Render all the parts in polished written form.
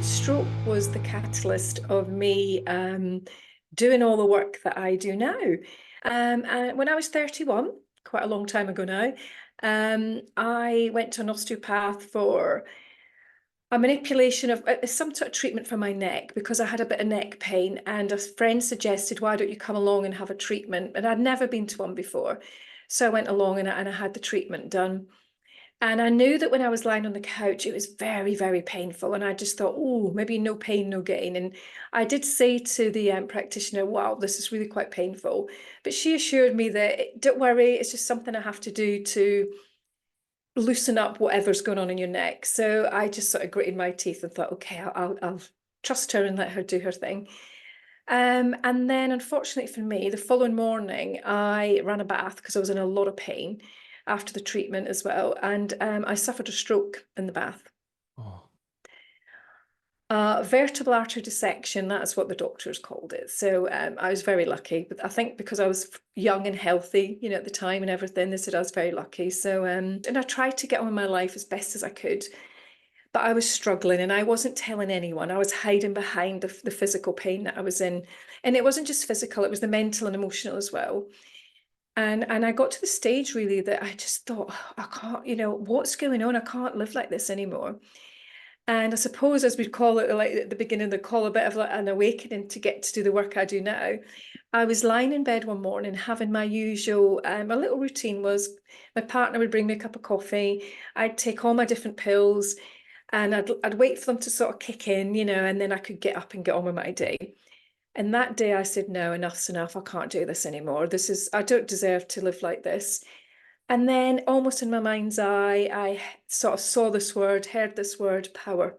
stroke was the catalyst of me doing all the work that I do now. And when I was 31, quite a long time ago now, I went to an osteopath for a manipulation of some sort of treatment for my neck because I had a bit of neck pain, and a friend suggested, why don't you come along and have a treatment? And I'd never been to one before. So I went along and I had the treatment done. And I knew that when I was lying on the couch, it was very, very painful. And I just thought, oh, maybe no pain, no gain. And I did say to the practitioner, wow, this is really quite painful. But she assured me that, don't worry, it's just something I have to do to loosen up whatever's going on in your neck. So I just sort of gritted my teeth and thought, okay, I'll trust her and let her do her thing. And then, unfortunately for me, the following morning, I ran a bath because I was in a lot of pain after the treatment as well. And I suffered a stroke in the bath. Oh, Vertebral artery dissection, that's what the doctors called it. So I was very lucky. But I think because I was young and healthy, at the time and everything, they said I was very lucky. So, and I tried to get on with my life as best as I could. But I was struggling and I wasn't telling anyone. I was hiding behind the physical pain that I was in. And it wasn't just physical, it was the mental and emotional as well. And I got to the stage really that I just thought, "Oh, I can't, what's going on? I can't live like this anymore." And I suppose, as we'd call it, like at the beginning of the call, a bit of like an awakening to get to do the work I do now. I was lying in bed one morning having my usual, my little routine was my partner would bring me a cup of coffee. I'd take all my different pills and I'd wait for them to sort of kick in, and then I could get up and get on with my day. And that day I said, no, enough's enough. I can't do this anymore. I don't deserve to live like this. And then almost in my mind's eye, I sort of saw this word, heard this word, power.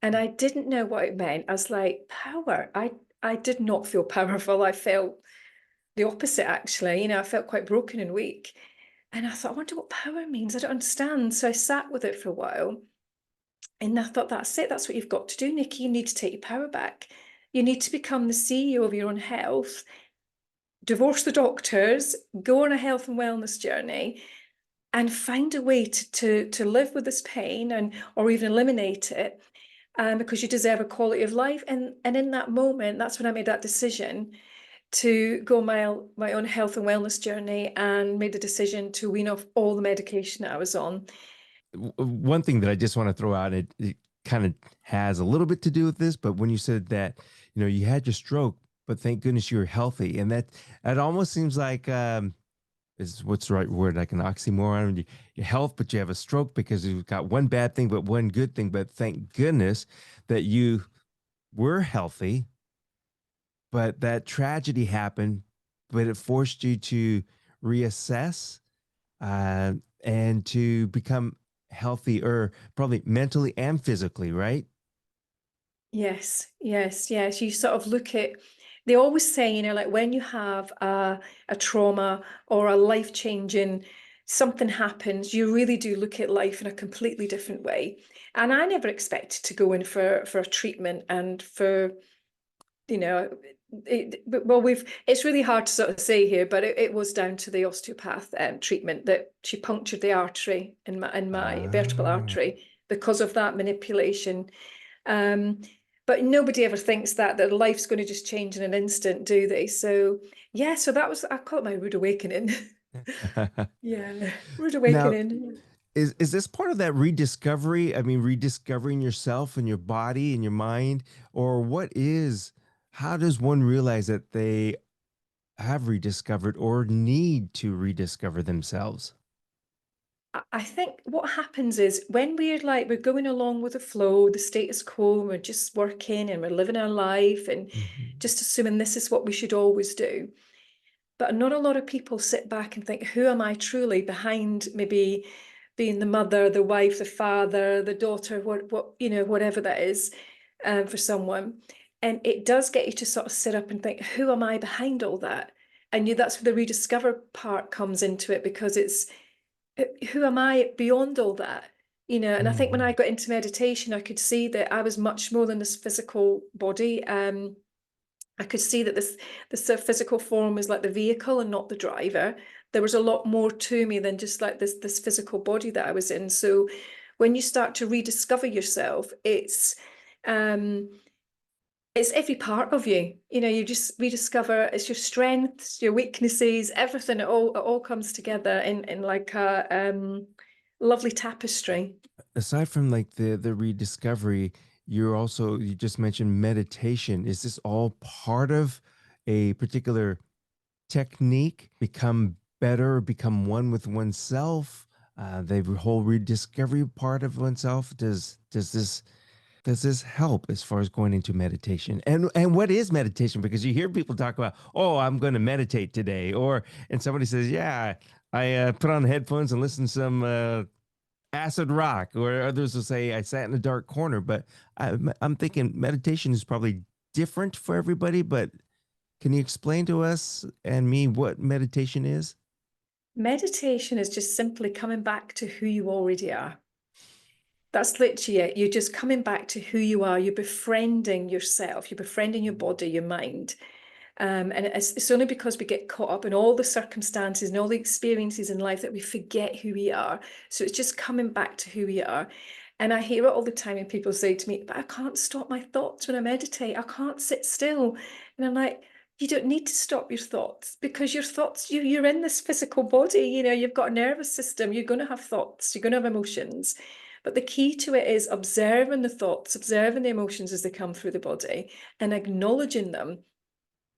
And I didn't know what it meant. I was like, power. I did not feel powerful. I felt the opposite, actually. I felt quite broken and weak. And I thought, I wonder what power means. I don't understand. So I sat with it for a while. And I thought, that's it. That's what you've got to do, Nikki. You need to take your power back. You need to become the CEO of your own health, divorce the doctors, go on a health and wellness journey, and find a way to live with this pain or even eliminate it, because you deserve a quality of life. And in that moment, that's when I made that decision to go my own health and wellness journey and made the decision to wean off all the medication that I was on. one thing that I just want to throw out, it kind of has a little bit to do with this, but when you said that, you had your stroke, but thank goodness you're healthy. And that almost seems like, is what's the right word? Like an oxymoron. Your health, but you have a stroke because you've got one bad thing, but one good thing. But thank goodness that you were healthy, but that tragedy happened, but it forced you to reassess, uh, and to become healthier, probably mentally and physically, right? Yes, yes, yes. You sort of look at, they always say, like when you have a trauma or a life-changing something happens, you really do look at life in a completely different way. And I never expected to go in for a treatment and for, you know, well, it's really hard to sort of say here, but it was down to the osteopath treatment that she punctured the artery in my vertebral Ah. artery because of that manipulation. Um, but nobody ever thinks that life's going to just change in an instant, do they? So yeah, so that was, I call it my rude awakening. Yeah, rude Now, awakening. is this part of that rediscovery? I mean, rediscovering yourself and your body and your mind, or how does one realize that they have rediscovered or need to rediscover themselves? I think what happens is when we're going along with the flow, the status quo, and we're just working and we're living our life and Mhm. just assuming this is what we should always do. But not a lot of people sit back and think, who am I truly behind maybe being the mother, the wife, the father, the daughter, whatever that is, for someone. And it does get you to sort of sit up and think, who am I behind all that? And that's where the rediscover part comes into it, because it's who am I beyond all that? And I think when I Mhm. got into meditation, I could see that I was much more than this physical body. I could see that this physical form was like the vehicle and not the driver. There was a lot more to me than just like this physical body that I was in. So when you start to rediscover yourself, Um, it's every part of you. You know, you just rediscover it's your strengths, your weaknesses, everything. It all comes together in like a lovely tapestry. Aside from like the rediscovery, you just mentioned meditation. Is this all part of a particular technique? Become better, become one with oneself. The whole rediscovery part of oneself. Does this help as far as going into meditation? And what is meditation? Because you hear people talk about, oh, I'm going to meditate today, or and somebody says, yeah, I put on headphones and listen to some acid rock, or others will say I sat in a dark corner. But I'm thinking meditation is probably different for everybody. But can you explain to us and me what meditation is? Meditation is just simply coming back to who you already are. That's literally it. You're just coming back to who you are. You're befriending yourself. You're befriending your body, your mind. And it's only because we get caught up in all the circumstances and all the experiences in life that we forget who we are. So it's just coming back to who we are. And I hear it all the time when people say to me, but I can't stop my thoughts when I meditate. I can't sit still. And I'm like, you don't need to stop your thoughts, because your thoughts, you're in this physical body, you've got a nervous system, you're going to have thoughts, you're going to have emotions. But the key to it is observing the thoughts, observing the emotions as they come through the body and acknowledging them,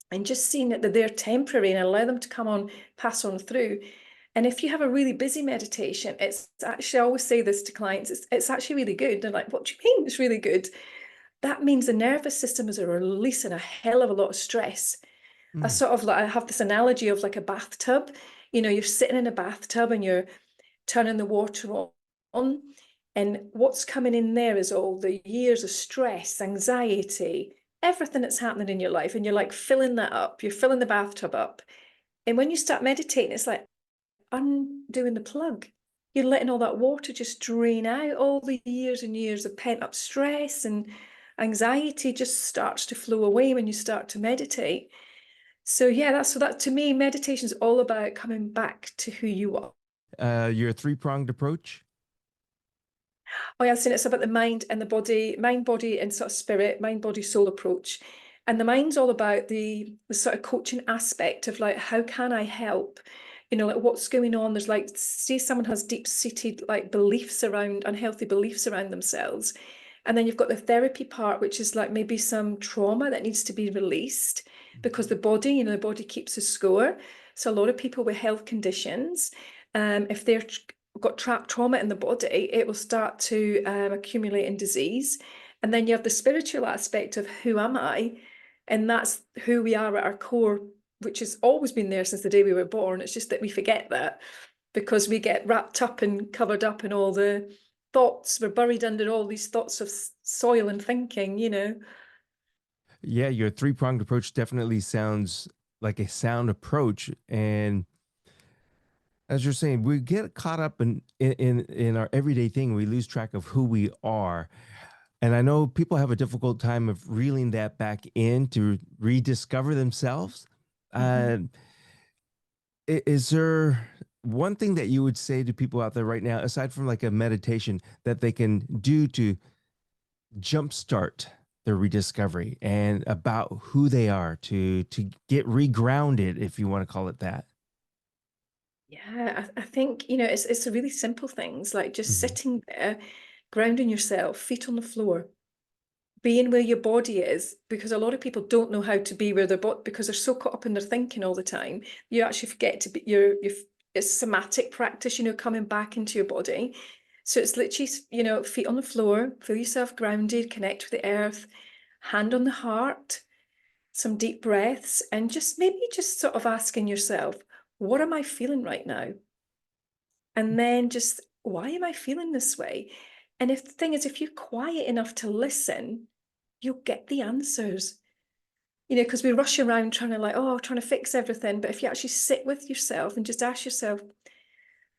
and just seeing that they're temporary and allow them to come on, pass on through. And if you have a really busy meditation, it's actually, I always say this to clients, it's actually really good. They're like, what do you mean it's really good? That means the nervous system is releasing a hell of a lot of stress. I Mm. sort of like, I have this analogy of like a bathtub. You're sitting in a bathtub and you're turning the water on, and what's coming in there is all the years of stress, anxiety, everything that's happening in your life, and you're like filling that up. You're filling the bathtub up. And when you start meditating, it's like undoing the plug. You're letting all that water just drain out. All the years and years of pent up stress and anxiety just starts to flow away when you start to meditate. So yeah, that to me, meditation is all about coming back to who you are. Your three-pronged approach. Oh, yeah, so it's about the mind and the body, mind, body, and sort of spirit, mind, body, soul approach. And the mind's all about the sort of coaching aspect of like, how can I help? Like what's going on? There's like, say someone has deep-seated like beliefs around, unhealthy beliefs around themselves. And then you've got the therapy part, which is like maybe some trauma that needs to be released, because the body keeps a score. So a lot of people with health conditions, if they're got trapped trauma in the body, it will start to accumulate in disease. And then you have the spiritual aspect of who am I? And that's who we are at our core, which has always been there since the day we were born. It's just that we forget that because we get wrapped up and covered up in all the thoughts. We're buried under all these thoughts of soil and thinking. Yeah, your three-pronged approach definitely sounds like a sound approach. And as you're saying, we get caught up in our everyday thing. We lose track of who we are. And I know people have a difficult time of reeling that back in to rediscover themselves. Mhm. Uh, is there one thing that you would say to people out there right now, aside from like a meditation, that they can do to jumpstart their rediscovery and about who they are, to get regrounded, if you want to call it that? Yeah, I think, it's the really simple things like just Mhm. sitting there, grounding yourself, feet on the floor, being where your body is, because a lot of people don't know how to be where their body, because they're so caught up in their thinking all the time. You actually forget to be it's somatic practice, coming back into your body. So it's literally, feet on the floor, feel yourself grounded, connect with the earth, hand on the heart, some deep breaths, and just maybe just sort of asking yourself, what am I feeling right now? And then just, why am I feeling this way? And if the thing is, if you're quiet enough to listen, you'll get the answers. Because we rush around trying to like, oh, trying to fix everything. But if you actually sit with yourself and just ask yourself,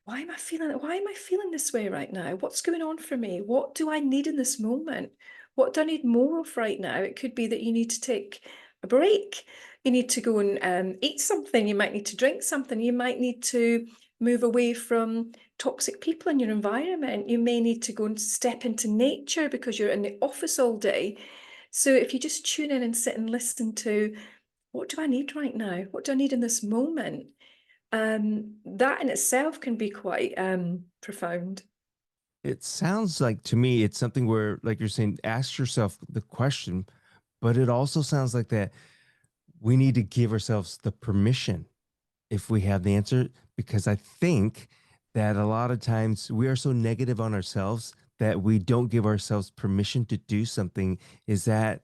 why am I feeling this way right now? What's going on for me? What do I need in this moment? What do I need more of right now? It could be that you need to take a break. You need to go and eat something. You might need to drink something. You might need to move away from toxic people in your environment. You may need to go and step into nature because you're in the office all day. So if you just tune in and sit and listen to, what do I need right now? What do I need in this moment? That in itself can be quite profound. It sounds like to me it's something where, like you're saying, ask yourself the question, but it also sounds like that we need to give ourselves the permission if we have the answer, because I think that a lot of times we are so negative on ourselves that we don't give ourselves permission to do something. Is that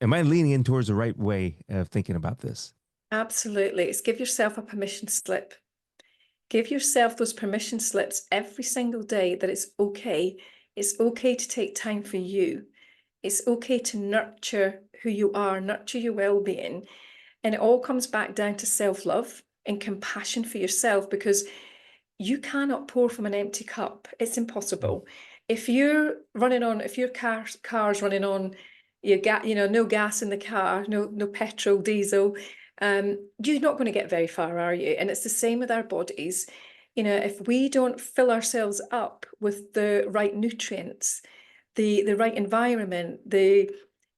am I leaning in towards the right way of thinking about this? Absolutely. It's give yourself a permission slip. Give yourself those permission slips every single day that it's okay. It's okay to take time for you. It's okay to nurture who you are, nurture your well-being. And it all comes back down to self-love and compassion for yourself, because you cannot pour from an empty cup. It's impossible. If your car's running on your gas, no gas in the car, no petrol, diesel, you're not going to get very far, are you? And it's the same with our bodies. If we don't fill ourselves up with the right nutrients, the right environment, the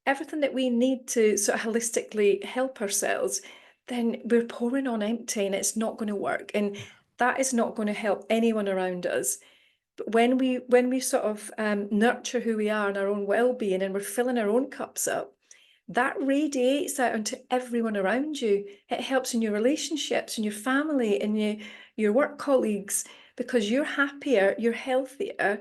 everything that we need to sort of holistically help ourselves, then we're pouring on empty and it's not going to work. And that is not going to help anyone around us. But when we sort of nurture who we are and our own well-being, and we're filling our own cups up, that radiates out onto everyone around you. It helps in your relationships, in your family, in your work colleagues, because you're happier, you're healthier,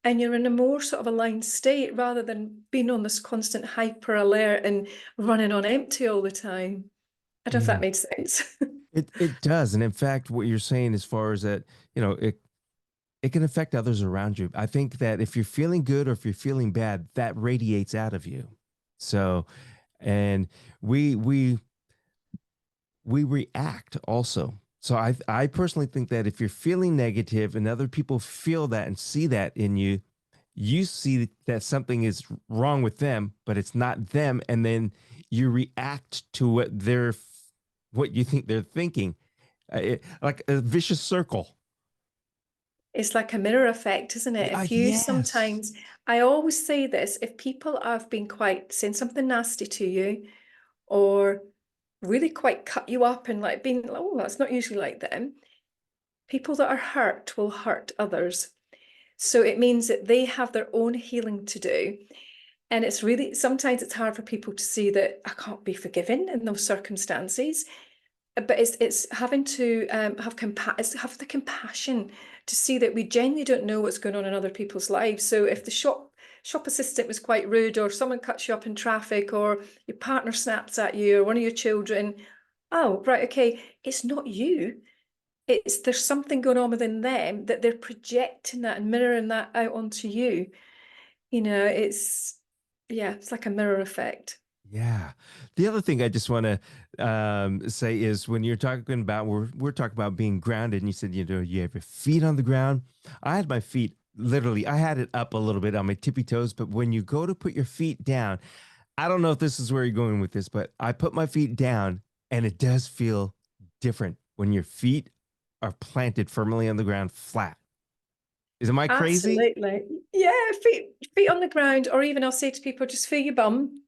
and you're in a more sort of aligned state rather than being on this constant hyper alert and running on empty all the time. I don't know if that Mm. made sense. It does, and in fact, what you're saying as far as that, it can affect others around you. I think that if you're feeling good or if you're feeling bad, that radiates out of you. So, and we we we react also. So I personally think that if you're feeling negative and other people feel that and see that in you, you see that something is wrong with them, but it's not them, and then you react to what you think they're thinking, like a vicious circle. It's like a mirror effect, isn't it? If you Yes. sometimes, I always say this, if people have been quite saying something nasty to you, or really quite cut you up and like being, oh, that's not usually like them, people that are hurt will hurt others. So it means that they have their own healing to do. And it's really, sometimes it's hard for people to see that I can't be forgiven in those circumstances. But it's having to have the compassion to see that we genuinely don't know what's going on in other people's lives. So if the shop assistant was quite rude, or someone cuts you up in traffic, or your partner snaps at you, or one of your children, oh right, okay, it's not you. It's there's something going on within them that they're projecting that and mirroring that out onto you. It's yeah, it's like a mirror effect. Yeah. The other thing I just want to say is when you're talking about we're talking about being grounded, and you said you have your feet on the ground. I had my feet literally. I had it up a little bit on my tippy toes, but when you go to put your feet down, I don't know if this is where you're going with this, but I put my feet down, and it does feel different when your feet are planted firmly on the ground, flat. Am I crazy? Absolutely. Yeah, feet on the ground, or even I'll say to people, just feel your bum,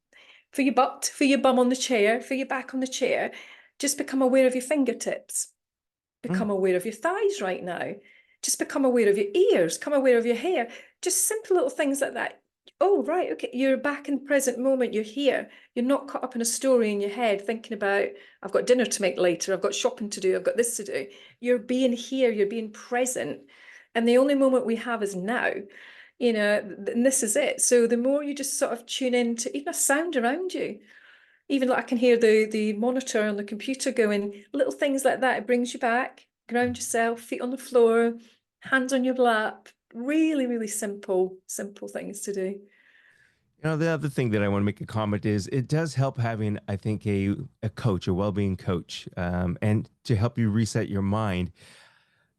feel your butt, feel your bum on the chair, feel your back on the chair. Just become aware of your fingertips. Mm. Become aware of your thighs right now. Just become aware of your ears, come aware of your hair. Just simple little things like that. Oh, right, okay, you're back in the present moment, you're here. You're not caught up in a story in your head thinking about, I've got dinner to make later, I've got shopping to do, I've got this to do. You're being here, you're being present. And the only moment we have is now, and this is it. So the more you just sort of tune in to even a sound around you, even like I can hear the monitor on the computer going, little things like that. It brings you back, ground yourself, feet on the floor, hands on your lap. Really, really simple things to do. The other thing that I want to make a comment is it does help having, I think, a coach, a well-being coach, and to help you reset your mind.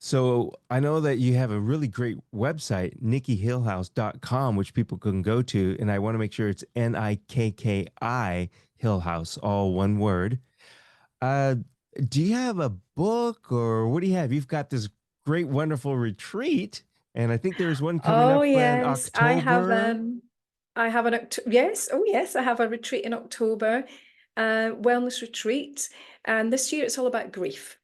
So I know that you have a really great website, nikkihillhouse.com, which people can go to. And I want to make sure it's Nikki Hillhouse, all one word. Uh, do you have a book, or what do you have? You've got this great, wonderful retreat. And I think there's one coming Oh up in yes, October. I have an yes, oh yes, I have a retreat in October, wellness retreat, and this year it's all about grief.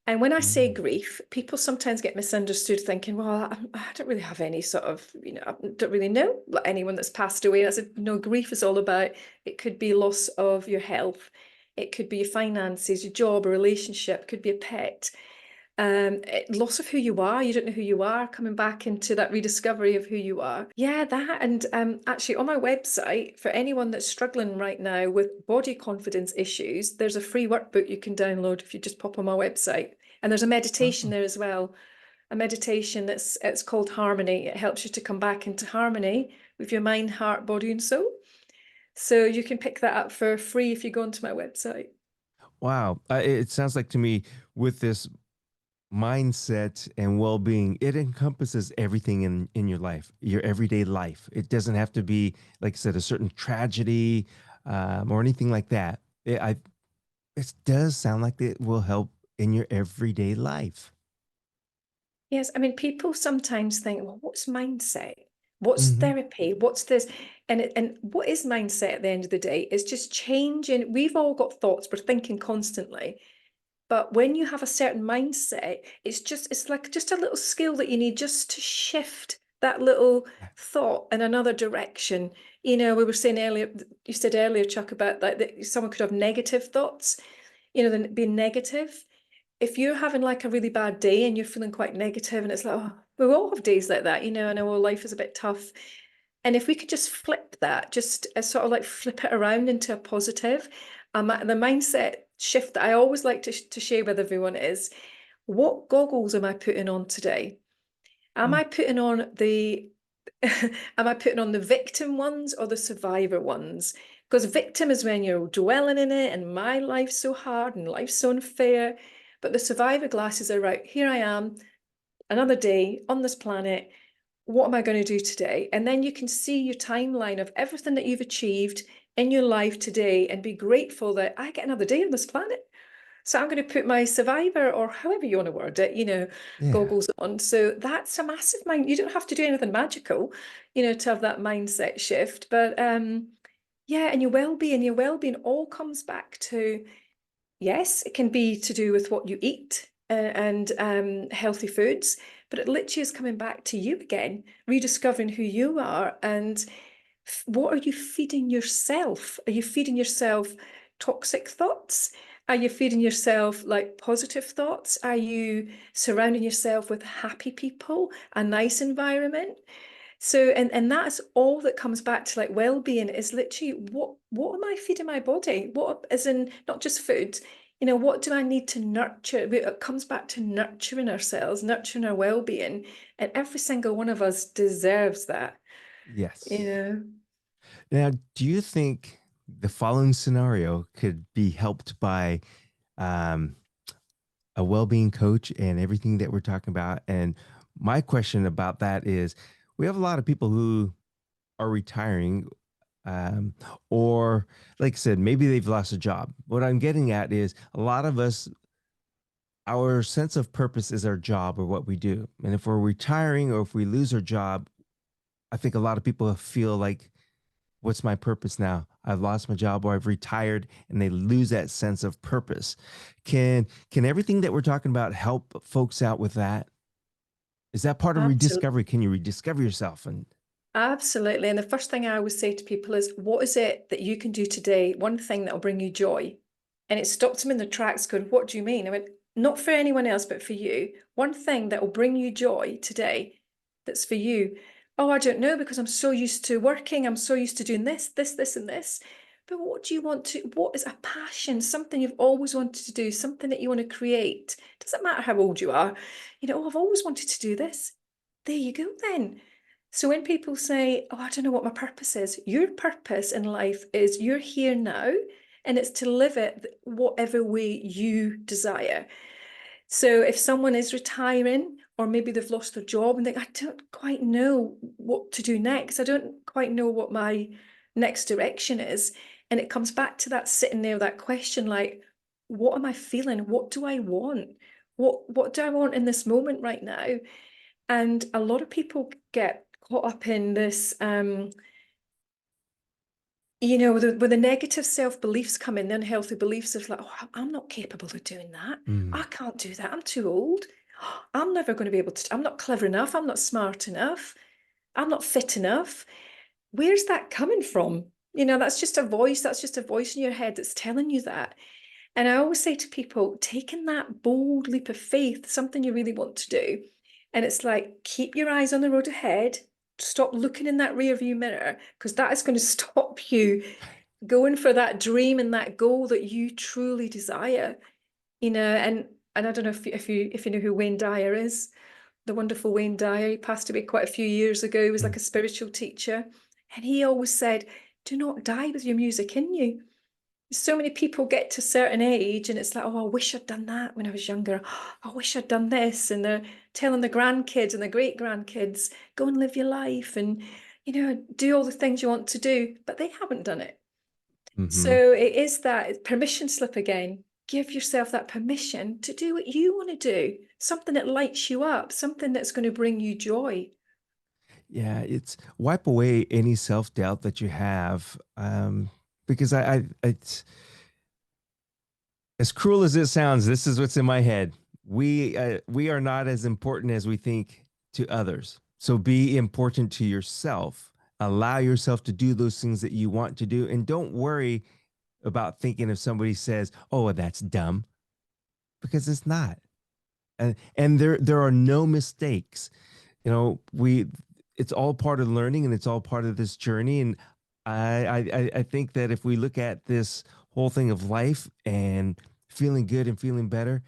And when I say Mm. grief, people sometimes get misunderstood, thinking, "Well, I don't really have any sort of, I don't really know anyone that's passed away." I said, "No, grief is all about. It could be loss of your health, it could be your finances, your job, a relationship, it could be a pet." Loss of who you are. You don't know who you are, coming back into that rediscovery of who you are. Yeah, that. And actually, on my website, for anyone that's struggling right now with body confidence issues, there's a free workbook you can download if you just pop on my website. And there's a meditation Oh, there as well. A meditation that's it's called Harmony. It helps you to come back into harmony with your mind, heart, body, and soul. So you can pick that up for free if you go onto my website. wow. It sounds like to me with this mindset and well-being, it encompasses everything in your life, your everyday life. It doesn't have to be, like I said, a certain tragedy or anything like that. It does sound like it will help in your everyday life. Yes, I mean, people sometimes think, well, what's mindset? What's Hmm. therapy? What's this? And what is mindset at the end of the day? It's just changing. We've all got thoughts, we're thinking constantly. But when you have a certain mindset, it's like just a little skill that you need just to shift that little thought in another direction. We were saying earlier, you said earlier, Chuck, about that someone could have negative thoughts, then being negative. If you're having like a really bad day and you're feeling quite negative and it's like, oh, we all have days like that, and our life is a bit tough. And if we could just flip that, just sort of like flip it around into a positive, the mindset shift that I always like to share with everyone is, what goggles am I putting on today? Am Mm. I putting on the am I putting on the victim ones or the survivor ones? Because victim is when you're dwelling in it and my life's so hard and life's so unfair. But the survivor glasses are right. Here I am, another day on this planet. What am I going to do today? And then you can see your timeline of everything that you've achieved in your life today and be grateful that I get another day on this planet. So I'm going to put my survivor, or however you want to word it, Yeah. goggles on. So that's a massive mind. You don't have to do anything magical, to have that mindset shift. But yeah, and your well-being all comes back to, yes, it can be to do with what you eat and healthy foods, but it literally is coming back to you again, rediscovering who you are and what are you feeding yourself? Are you feeding yourself toxic thoughts? Are you feeding yourself like positive thoughts? Are you surrounding yourself with happy people, a nice environment? So, and that's all that comes back to like well-being is literally what am I feeding my body? What, as in not just food, what do I need to nurture? It comes back to nurturing ourselves, nurturing our well-being, and every single one of us deserves that, you Yes. know. Now, do you think the following scenario could be helped by um, a well-being coach and everything that we're talking about? And my question about that is, we have a lot of people who are retiring, um, or like I said, maybe they've lost a job. What I'm getting at is a lot of us, our sense of purpose is our job or what we do. And if we're retiring or if we lose our job, I think a lot of people feel like, what's my purpose now? I've lost my job or I've retired, and they lose that sense of purpose. Can everything that we're talking about help folks out with that? Is that part of Absolutely. rediscovery? Can you rediscover yourself? And Absolutely. And the first thing I always say to people is, what is it that you can do today? One thing that will bring you joy. And it stops them in their tracks going, what do you mean? I went, not for anyone else, but for you. One thing that will bring you joy today that's for you. Oh, I don't know, because I'm so used to working. I'm so used to doing this, and this. But what do you want to, what is a passion, something you've always wanted to do, something that you want to create? Doesn't matter how old you are. Oh, I've always wanted to do this. There you go then. So when people say, oh, I don't know what my purpose is, your purpose in life is you're here now and it's to live it whatever way you desire. So if someone is retiring or maybe they've lost their job and they, I don't quite know what to do next. I don't quite know what my next direction is. And it comes back to that sitting there, that question like, what am I feeling? What do I want? What do I want in this moment right now? And a lot of people get caught up in this, where the negative self-beliefs come in, the unhealthy beliefs of like, oh, I'm not capable of doing that. I Mm, can't do that. I'm too old. I'm never going to be able to, I'm not clever enough. I'm not smart enough. I'm not fit enough. Where's that coming from? That's just a voice. That's just a voice in your head that's telling you that. And I always say to people, taking that bold leap of faith, something you really want to do. And it's like, keep your eyes on the road ahead. Stop looking in that rear view mirror, because that is going to stop you going for that dream and that goal that you truly desire. And I don't know if you know who Wayne Dyer is, the wonderful Wayne Dyer. He passed away quite a few years ago. He was mm, like a spiritual teacher. And he always said, do not die with your music in you. So many people get to a certain age and it's like, oh, I wish I'd done that when I was younger. I wish I'd done this. And they're telling the grandkids and the great grandkids, go and live your life and, do all the things you want to do, but they haven't done it. mm-hmm. So it is that permission slip again. Give yourself that permission to do what you want to do, something that lights you up, something that's going to bring you joy. Yeah, it's wipe away any self doubt that you have, because it's as cruel as it sounds. This is what's in my head. We are not as important as we think to others. So be important to yourself. Allow yourself to do those things that you want to do, and don't worry about thinking if somebody says, "Oh, that's dumb," because it's not. And there are no mistakes. We it's all part of learning, and it's all part of this journey. And I think that if we look at this whole thing of life and feeling good and feeling better,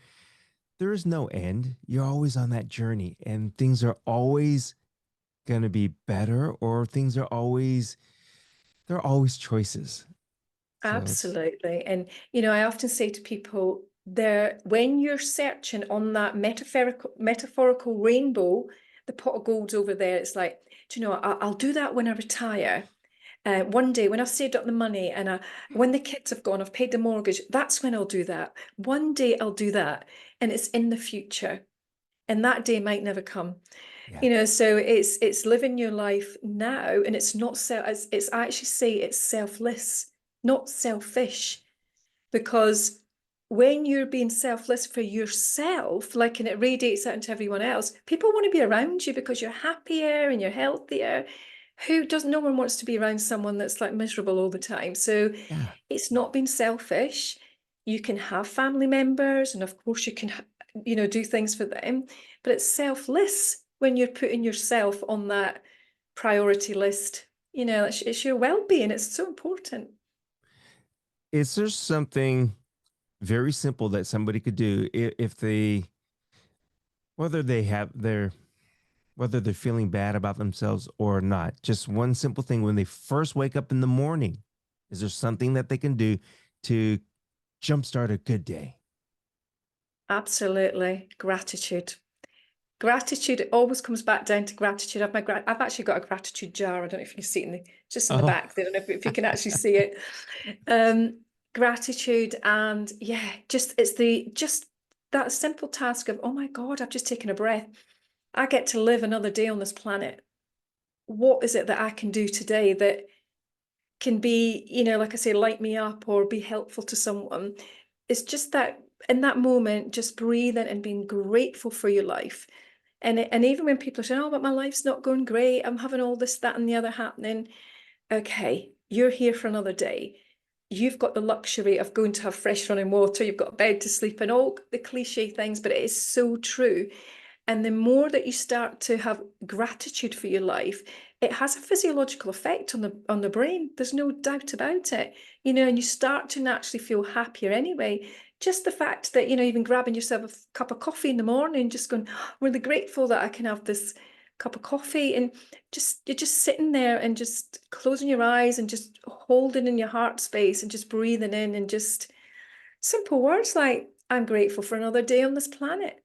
there is no end. You're always on that journey, and things are always going to be better, or things are always there are always choices. So it's Absolutely. And, I often say to people there, when you're searching on that metaphorical rainbow, the pot of gold's over there. It's like, do you know, I'll do that when I retire. One day when I've saved up the money and when the kids have gone, I've paid the mortgage, that's when I'll do that. One day I'll do that. And it's in the future. And that day might never come. yeah. So it's living your life now, and it's not it's I actually say it's selfless, not selfish, because when you're being selfless for yourself, like, and it radiates out into everyone else, people want to be around you because you're happier and you're healthier. No one wants to be around someone that's like miserable all the time. So Yeah. it's not being selfish. You can have family members, and of course you can, do things for them, but it's selfless when you're putting yourself on that priority list. It's your well-being. It's so important. Is there something very simple that somebody could do if they whether they have their whether they're feeling bad about themselves or not? Just one simple thing when they first wake up in the morning. Is there something that they can do to jumpstart a good day? Absolutely. Gratitude. Gratitude, it always comes back down to gratitude. I've actually got a gratitude jar. I don't know if you can see it just in the Oh, back there. I don't know if you can actually see it. Um, Gratitude, and yeah, just that simple task of, oh my God, I've just taken a breath. I get to live another day on this planet. What is it that I can do today that can be, like I say, light me up or be helpful to someone? It's just that in that moment, just breathing and being grateful for your life. And even when people are saying, oh, but my life's not going great, I'm having all this, that, and the other happening. Okay, you're here for another day. You've got the luxury of going to have fresh running water. You've got a bed to sleep in, all the cliche things, but it is so true. And the more that you start to have gratitude for your life, it has a physiological effect on the brain. There's no doubt about it. And you start to naturally feel happier anyway. Just the fact that, even grabbing yourself a cup of coffee in the morning, just going, oh, I'm really grateful that I can have this cup of coffee, and you're just sitting there and just closing your eyes and just holding in your heart space and just breathing in, and just simple words like, I'm grateful for another day on this planet.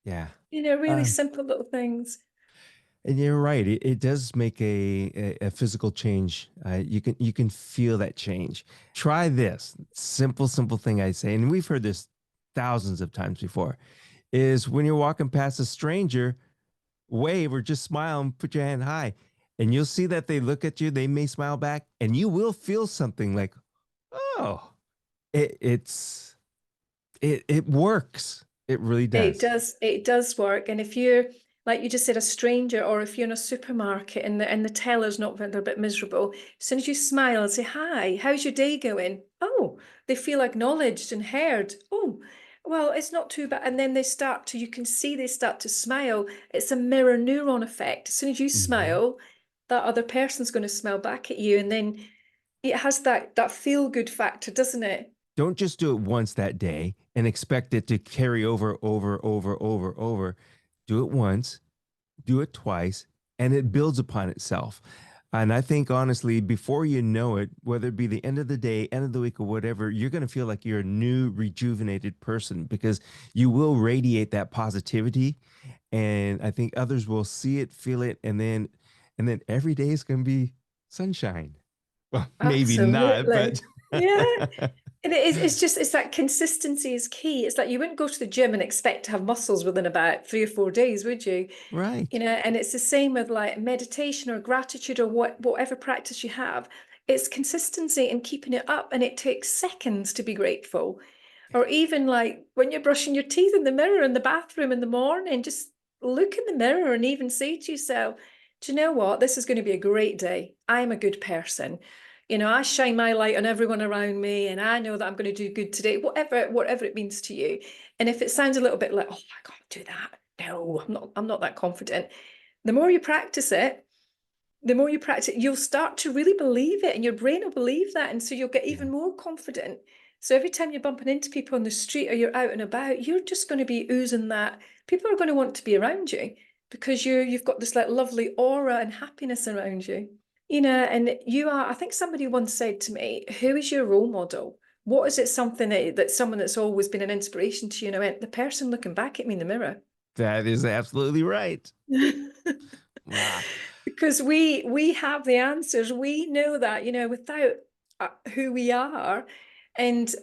yeah. Really Um, simple little things. and you're right. It does make a physical change. You can feel that change. Try this simple thing I say, and we've heard this thousands of times before. is when you're walking past a stranger, wave or just smile and put your hand high. And you'll see that they look at you, they may smile back, and you will feel something like, oh, it's it works. It really does. It does work. And if you're, like you just said, a stranger, or if you're in a supermarket and the teller's not, they're a bit miserable, as soon as you smile and say, "Hi, how's your day going?" Oh, they feel acknowledged and heard. Oh, well, it's not too bad. And then they start to, you can see they start to smile. It's a mirror neuron effect. As soon as you Mhm. smile, that other person's going to smile back at you. And then it has that feel good factor, doesn't it? Don't just do it once that day and expect it to carry over. Do it once, do it twice, and it builds upon itself. And I think honestly, before you know it, whether it be the end of the day, end of the week, or whatever, you're going to feel like you're a new, rejuvenated person because you will radiate that positivity. And I think others will see it, feel it, and then every day is going to be sunshine. Well, maybe not, Absolutely. but Yeah. And it's just, it's that consistency is key. It's like you wouldn't go to the gym and expect to have muscles within about 3 or 4 days, would you? right. And it's the same with like meditation or gratitude or whatever practice you have. It's consistency and keeping it up, and it takes seconds to be grateful. Or even like when you're brushing your teeth in the mirror in the bathroom in the morning, just look in the mirror and even say to yourself, "Do you know what? This is going to be a great day. I'm a good person. I shine my light on everyone around me, and I know that I'm going to do good today," whatever it means to you. And if it sounds a little bit like, "Oh, I can't do that. No, I'm not that confident." The more you practice it, you'll start to really believe it, and your brain will believe that. And so you'll get Yeah. even more confident. So every time you're bumping into people on the street or you're out and about, you're just going to be oozing that. People are going to want to be around you because you've got this like lovely aura and happiness around you. And I think somebody once said to me, "Who is your role model? What is it, something that someone that's always been an inspiration to you?" And I went, "The person looking back at me in the mirror." That is absolutely right. Wow. Because we have the answers. We know that, without who we are, and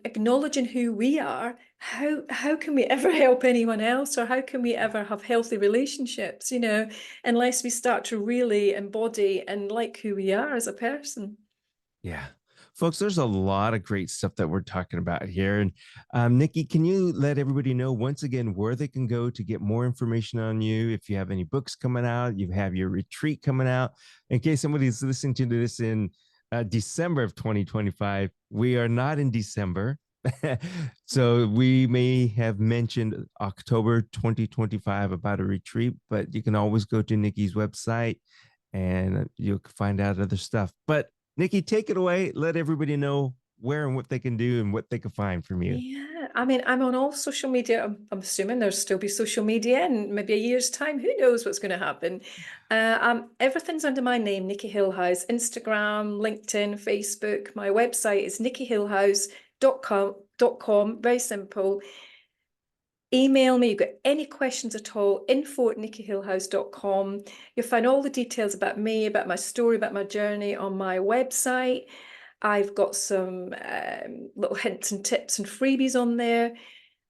acknowledging who we are, how can we ever help anyone else, or how can we ever have healthy relationships, unless we start to really embody and like who we are as a person. Yeah. Folks, there's a lot of great stuff that we're talking about here. And Nikki, can you let everybody know once again where they can go to get more information on you? If you have any books coming out, you have your retreat coming out. In case somebody's listening to this in December of 2025, we are not in December. So we may have mentioned October 2025 about a retreat, but you can always go to Nikki's website and you'll find out other stuff. But Nikki, take it away. Let everybody know where and what they can do and what they can find from you. Yeah, I mean, I'm on all social media. I'm assuming there'll still be social media in maybe a year's time. Who knows what's going to happen? Everything's under my name, Nikki Hillhouse. Instagram, LinkedIn, Facebook. My website is nikkihillhouse.com. Very simple. Email me. You've got any questions at all, info@nikkihillhouse.com. You'll find all the details about me, about my story, about my journey on my website. I've got some little hints and tips and freebies on there.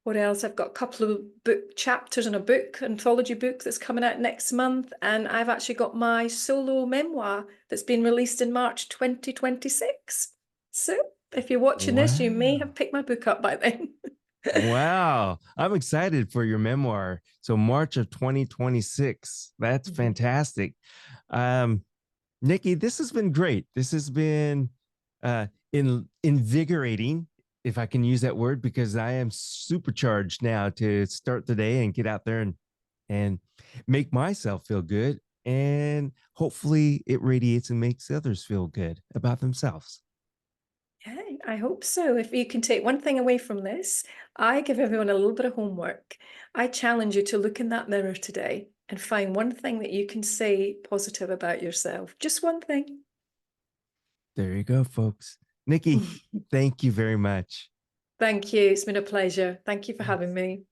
What else? I've got a couple of book chapters in a book, anthology book that's coming out next month. And I've actually got my solo memoir that's been released in March 2026. So if you're watching this, you may have Wow. picked my book up by then. Wow. I'm excited for your memoir. So March of 2026. That's Mhm. fantastic. Um, Nikki, this has been great. This has been invigorating, if I can use that word, because I am supercharged now to start the day and get out there and make myself feel good. And hopefully it radiates and makes others feel good about themselves. Yeah, I hope so. If you can take one thing away from this, I give everyone a little bit of homework. I challenge you to look in that mirror today and find one thing that you can say positive about yourself. Just one thing. There you go, folks. Nikki, thank you very much. Thank you. It's been a pleasure. Thank you for having me.